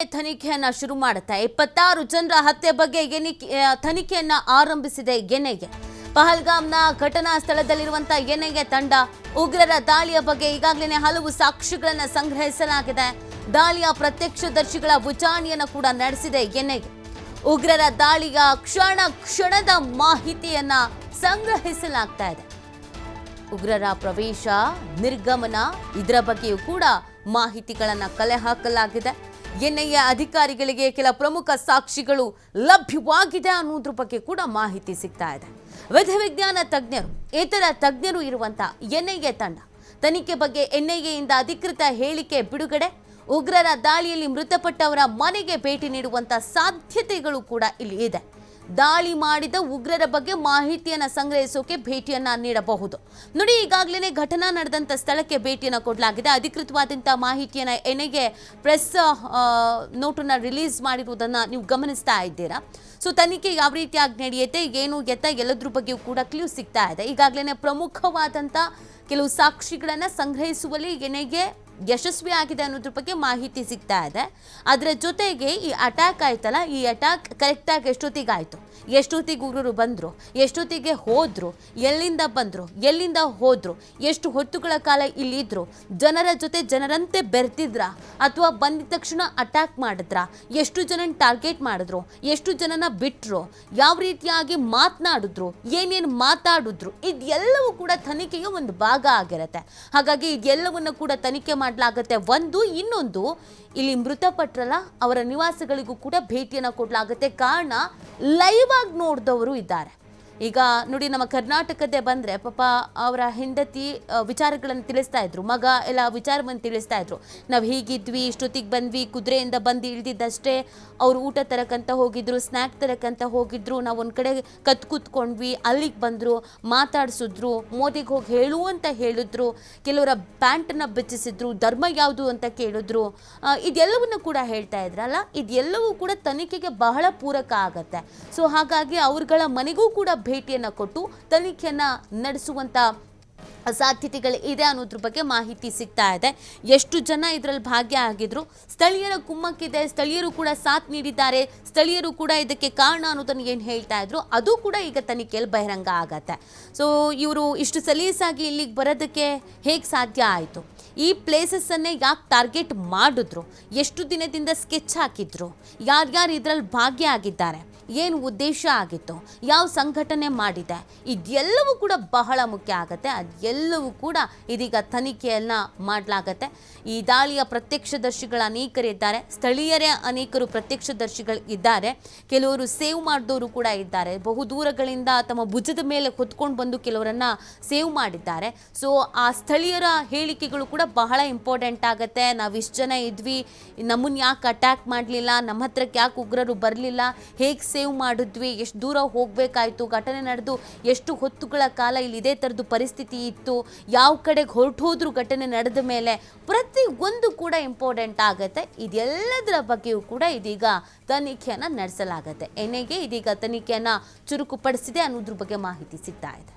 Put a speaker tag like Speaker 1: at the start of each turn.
Speaker 1: ತನಿಖೆಯನ್ನ ಶುರು ಮಾಡುತ್ತೆ 26 ಜನರ ಹತ್ಯೆ ಬಗ್ಗೆ ತನಿಖೆಯನ್ನ ಆರಂಭಿಸಿದೆ ಎನ್ಐಎ. ಪಹಲ್ಗಾಮ್ನ ಘಟನಾ ಸ್ಥಳದಲ್ಲಿರುವಂತಹ ಎನ್ಐಎ ತಂಡ ಉಗ್ರರ ದಾಳಿಯ ಬಗ್ಗೆ ಈಗಾಗಲೇ ಹಲವು ಸಾಕ್ಷ್ಯಗಳನ್ನು ಸಂಗ್ರಹಿಸಲಾಗಿದೆ. ದಾಳಿಯ ಪ್ರತ್ಯಕ್ಷದರ್ಶಿಗಳ ವಿಚಾರಣೆಯನ್ನು ಕೂಡ ನಡೆಸಿದೆ ಎನ್ಐಎ. ಉಗ್ರರ ದಾಳಿಯ ಕ್ಷಣದ ಮಾಹಿತಿಯನ್ನ ಸಂಗ್ರಹಿಸಲಾಗ್ತಾ ಇದೆ. ಉಗ್ರರ ಪ್ರವೇಶ, ನಿರ್ಗಮನ ಇದರ ಬಗ್ಗೆಯೂ ಕೂಡ ಮಾಹಿತಿಗಳನ್ನು ಕಲೆ ಹಾಕಲಾಗಿದೆ. ಎನ್ಐಎ ಅಧಿಕಾರಿಗಳಿಗೆ ಕೆಲ ಪ್ರಮುಖ ಸಾಕ್ಷಿಗಳು ಲಭ್ಯವಾಗಿದೆ ಅನ್ನೋದ್ರ ಬಗ್ಗೆ ಕೂಡ ಮಾಹಿತಿ ಸಿಗ್ತಾ ಇದೆ. ವಿಧಿವಿಜ್ಞಾನ ತಜ್ಞರು, ಇತರ ತಜ್ಞರು ಇರುವಂತಹ ಎನ್ಐಎ ತಂಡ ತನಿಖೆ ಬಗ್ಗೆ ಎನ್ಐಎಯಿಂದ ಅಧಿಕೃತ ಹೇಳಿಕೆ ಬಿಡುಗಡೆ, ಉಗ್ರರ ದಾಳಿಯಲ್ಲಿ ಮೃತಪಟ್ಟವರ ಮನೆಗೆ ಭೇಟಿ ನೀಡುವಂತಹ ಸಾಧ್ಯತೆಗಳು ಕೂಡ ಇಲ್ಲಿ ಇದೆ. ದಾಳಿ ಮಾಡಿದ ಉಗ್ರರ ಬಗ್ಗೆ ಮಾಹಿತಿಯನ್ನು ಸಂಗ್ರಹಿಸೋಕೆ ಭೇಟಿಯನ್ನ ನೀಡಬಹುದು. ನೋಡಿ, ಈಗಾಗಲೇ ಘಟನಾ ನಡೆದಂಥ ಸ್ಥಳಕ್ಕೆ ಭೇಟಿಯನ್ನು ಕೊಡಲಾಗಿದೆ. ಅಧಿಕೃತವಾದಂಥ ಮಾಹಿತಿಯನ್ನು ಎನ್ಐಎ ಪ್ರೆಸ್ ನೋಟನ್ನು ರಿಲೀಸ್ ಮಾಡಿರುವುದನ್ನು ನೀವು ಗಮನಿಸ್ತಾ ಇದ್ದೀರಾ. ಸೊ ತನಿಖೆ ಯಾವ ರೀತಿಯಾಗಿ ನಡೆಯುತ್ತೆ, ಏನು ಎತ್ತ ಎಲ್ಲದ್ರ ಬಗ್ಗೆಯೂ ಕೂಡ ಕ್ಲೂ ಸಿಗ್ತಾ ಇದೆ. ಈಗಾಗಲೇ ಪ್ರಮುಖವಾದಂಥ ಕೆಲವು ಸಾಕ್ಷಿಗಳನ್ನು ಸಂಗ್ರಹಿಸುವಲ್ಲಿ ಎನ್ಐಎ ಯಶಸ್ವಿ ಆಗಿದೆ ಅನ್ನೋದ್ರ ಬಗ್ಗೆ ಮಾಹಿತಿ ಸಿಗ್ತಾ ಇದೆ. ಅದರ ಜೊತೆಗೆ ಈ ಅಟ್ಯಾಕ್ ಆಯ್ತಲ್ಲ, ಈ ಅಟ್ಯಾಕ್ ಕರೆಕ್ಟಾಗಿ ಎಷ್ಟೊತ್ತಿಗಾಯಿತು, ಎಷ್ಟೊತ್ತಿಗೆ ಉಗ್ರರು ಬಂದರು, ಎಷ್ಟೊತ್ತಿಗೆ ಹೋದರು, ಎಲ್ಲಿಂದ ಬಂದರು, ಎಲ್ಲಿಂದ ಹೋದರು, ಎಷ್ಟು ಹೊತ್ತುಗಳ ಕಾಲ ಇಲ್ಲಿದ್ದರು, ಜನರ ಜೊತೆ ಜನರಂತೆ ಬೆರ್ತಿದ್ರ ಅಥವಾ ಬಂದಿದ ತಕ್ಷಣ ಅಟ್ಯಾಕ್ ಮಾಡಿದ್ರ, ಎಷ್ಟು ಜನ ಟಾರ್ಗೆಟ್ ಮಾಡಿದ್ರು, ಎಷ್ಟು ಜನನ ಬಿಟ್ಟರು, ಯಾವ ರೀತಿಯಾಗಿ ಮಾತನಾಡಿದ್ರು, ಏನೇನು ಮಾತಾಡಿದ್ರು, ಇದೆಲ್ಲವೂ ಕೂಡ ತನಿಖೆಯ ಒಂದು ಭಾಗ ಆಗಿರುತ್ತೆ. ಹಾಗಾಗಿ ಇದೆಲ್ಲವನ್ನು ಕೂಡ ತನಿಖೆ ಮಾಡಲಾಗುತ್ತೆ. ಇನ್ನೊಂದು ಇಲ್ಲಿ ಮೃತಪಟ್ಟರಲ್ಲ ಅವರ ನಿವಾಸಗಳಿಗೂ ಕೂಡ ಭೇಟಿಯನ್ನು ಕೊಡಲಾಗುತ್ತೆ. ಕಾರಣ ಲೈವ್ ಆಗಿ ನೋಡಿದವರು ಇದ್ದಾರೆ. ಈಗ ನೋಡಿ, ನಮ್ಮ ಕರ್ನಾಟಕದೇ ಬಂದರೆ ಪಾಪ ಅವರ ಹೆಂಡತಿ ವಿಚಾರಗಳನ್ನು ತಿಳಿಸ್ತಾ ಇದ್ರು, ಮಗ ಎಲ್ಲ ವಿಚಾರವನ್ನು ತಿಳಿಸ್ತಾ ಇದ್ರು. ನಾವು ಹೀಗಿದ್ವಿ, ಇಷ್ಟೊತ್ತಿಗೆ ಬಂದ್ವಿ, ಕುದುರೆಯಿಂದ ಬಂದು ಇಳಿದಿದ್ದಷ್ಟೇ, ಅವರು ಊಟ ತರಕ್ಕಂತ ಹೋಗಿದ್ರು, ಸ್ನ್ಯಾಕ್ ತರಕ್ಕಂತ ಹೋಗಿದ್ರು, ನಾವು ಒಂದು ಕಡೆ ಕೂತ್ಕೊಂಡ್ವಿ, ಅಲ್ಲಿಗೆ ಬಂದರು, ಮಾತಾಡಿಸಿದ್ರು, ಮೋದಿಗೆ ಹೋಗಿ ಹೇಳು ಅಂತ ಹೇಳಿದ್ರು, ಕೆಲವರ ಪ್ಯಾಂಟನ್ನು ಬೆಚ್ಚಿಸಿದ್ರು, ಧರ್ಮ ಯಾವುದು ಅಂತ ಕೇಳಿದ್ರು, ಇದೆಲ್ಲವನ್ನು ಕೂಡ ಹೇಳ್ತಾ ಇದ್ರಲ್ಲ, ಇದೆಲ್ಲವೂ ಕೂಡ ತನಿಖೆಗೆ ಬಹಳ ಪೂರಕ ಆಗತ್ತೆ. ಸೊ ಹಾಗಾಗಿ ಅವ್ರಗಳ ಮನೆಗೂ ಕೂಡ ಭೇಟಿಯನ್ನು ಕೊಟ್ಟು ತನಿಖೆಯನ್ನು ನಡೆಸುವಂಥ ಸಾಧ್ಯತೆಗಳು ಇದೆ ಅನ್ನೋದ್ರ ಬಗ್ಗೆ ಮಾಹಿತಿ ಸಿಗ್ತಾ ಇದೆ. ಎಷ್ಟು ಜನ ಇದರಲ್ಲಿ ಭಾಗ್ಯ ಆಗಿದ್ರು, ಸ್ಥಳೀಯರ ಕುಮ್ಮಕ್ಕಿದೆ, ಸ್ಥಳೀಯರು ಕೂಡ ಸಾಥ್ ನೀಡಿದ್ದಾರೆ, ಸ್ಥಳೀಯರು ಕೂಡ ಇದಕ್ಕೆ ಕಾರಣ ಅನ್ನೋದನ್ನು ಏನು ಹೇಳ್ತಾ ಇದ್ರು ಅದು ಕೂಡ ಈಗ ತನಿಖೆಯಲ್ಲಿ ಬಹಿರಂಗ ಆಗತ್ತೆ. ಸೊ ಇವರು ಇಷ್ಟು ಸಲೀಸಾಗಿ ಇಲ್ಲಿಗೆ ಬರೋದಕ್ಕೆ ಹೇಗೆ ಸಾಧ್ಯ ಆಯಿತು, ಈ ಪ್ಲೇಸಸ್ಸನ್ನೇ ಯಾಕೆ ಟಾರ್ಗೆಟ್ ಮಾಡಿದ್ರು, ಎಷ್ಟು ದಿನದಿಂದ ಸ್ಕೆಚ್ ಹಾಕಿದ್ರು, ಯಾರ್ಯಾರು ಇದರಲ್ಲಿ ಭಾಗ್ಯ ಆಗಿದ್ದಾರೆ, ಏನು ಉದ್ದೇಶ ಆಗಿತ್ತು, ಯಾವ ಸಂಘಟನೆ ಮಾಡಿದೆ, ಇದೆಲ್ಲವೂ ಕೂಡ ಬಹಳ ಮುಖ್ಯ ಆಗುತ್ತೆ. ಅದೆಲ್ಲವೂ ಕೂಡ ಇದೀಗ ತನಿಖೆಯನ್ನು ಮಾಡಲಾಗತ್ತೆ. ಈ ದಾಳಿಯ ಪ್ರತ್ಯಕ್ಷದರ್ಶಿಗಳು ಅನೇಕರಿದ್ದಾರೆ, ಸ್ಥಳೀಯರೇ ಅನೇಕರು ಪ್ರತ್ಯಕ್ಷದರ್ಶಿಗಳು ಇದ್ದಾರೆ, ಕೆಲವರು ಸೇವ್ ಮಾಡಿದವರು ಕೂಡ ಇದ್ದಾರೆ, ಬಹುದೂರಗಳಿಂದ ತಮ್ಮ ಭುಜದ ಮೇಲೆ ಹೊತ್ಕೊಂಡು ಬಂದು ಕೆಲವರನ್ನು ಸೇವ್ ಮಾಡಿದ್ದಾರೆ. ಸೊ ಆ ಸ್ಥಳೀಯರ ಹೇಳಿಕೆಗಳು ಕೂಡ ಬಹಳ ಇಂಪಾರ್ಟೆಂಟ್ ಆಗುತ್ತೆ. ನಾವು ಇಷ್ಟು ಜನ ಇದ್ವಿ, ನಮ್ಮನ್ನು ಯಾಕೆ ಅಟ್ಯಾಕ್ ಮಾಡಲಿಲ್ಲ, ನಮ್ಮ ಹತ್ರಕ್ಕೆ ಯಾಕೆ ಉಗ್ರರು ಬರಲಿಲ್ಲ, ಹೇಗೆ ಸೇವ್ ಮಾಡಿದ್ವಿ, ಎಷ್ಟು ದೂರ ಹೋಗಬೇಕಾಯಿತು, ಘಟನೆ ನಡೆದು ಎಷ್ಟು ಹೊತ್ತುಗಳ ಕಾಲ ಇಲ್ಲಿ ಇದೇ ಥರದ್ದು ಪರಿಸ್ಥಿತಿ ಇತ್ತು, ಯಾವ ಕಡೆಗೆ ಹೊರಟೋದ್ರು ಘಟನೆ ನಡೆದ ಮೇಲೆ, ಪ್ರತಿ ಒಂದು ಕೂಡ ಇಂಪಾರ್ಟೆಂಟ್ ಆಗುತ್ತೆ. ಇದೆಲ್ಲದರ ಬಗ್ಗೆಯೂ ಕೂಡ ಇದೀಗ ತನಿಖೆಯನ್ನು ನಡೆಸಲಾಗುತ್ತೆ. ಎನ್ಐಎ ಇದೀಗ ತನಿಖೆಯನ್ನು ಚುರುಕುಪಡಿಸಿದೆ ಅನ್ನೋದ್ರ ಬಗ್ಗೆ ಮಾಹಿತಿ ಸಿಗ್ತಾ ಇದೆ.